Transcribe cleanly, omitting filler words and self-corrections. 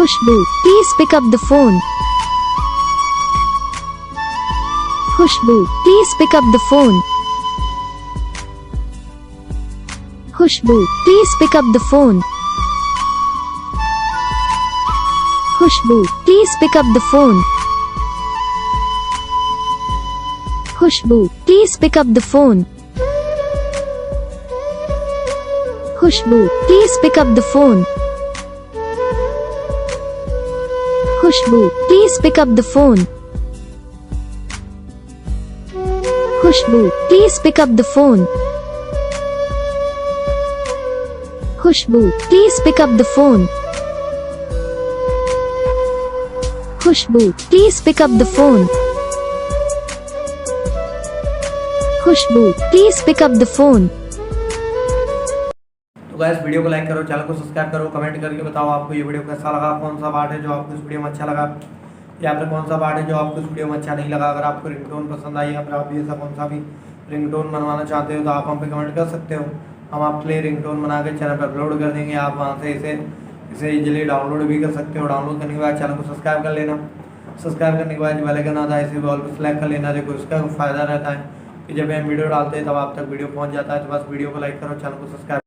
Khushboo, please pick up the phone. Khushboo, please pick up the phone. Khushboo, please pick up the phone. Khushboo, please pick up the phone. Khushboo, please pick up the phone. Khushboo, please pick up the phone. Khushboo, please pick up the phone. Khushboo, please pick up the phone. Khushboo, please pick up the phone. Khushboo, please pick up the phone. Khushboo, please pick up the phone. तो guys video को like करो, channel को subscribe करो, comment करके बताओ आपको ये video कैसा लगा, कौन सा पार्ट है जो आपको इस वीडियो में अच्छा लगा या फिर कौन सा पार्ट है जो आपको इस वीडियो में अच्छा नहीं लगा। अगर आपको रिंगटोन पसंद आई या फिर आप भी ऐसा कौन सा भी रिंगटोन बनवाना चाहते हो तो आप हम पे कमेंट कर सकते हो। हम आपके लिए रिंगटोन बना के चैनल पर अपलोड कर देंगे। आप वहाँ से इसे इजीली डाउनलोड भी कर सकते हो। डाउनलोड करने के बाद चैनल को सब्सक्राइब कर लेना। सब्सक्राइब करने के बाद जो बेल आइकन आता है इसे ऑल पे सेलेक्ट कर लेना। देखो इसका फ़ायदा रहता है कि जब हम वीडियो डालते हैं तब आप तक वीडियो पहुँच जाता है। तो बस वीडियो को लाइक करो, चैनल को सब्सक्राइब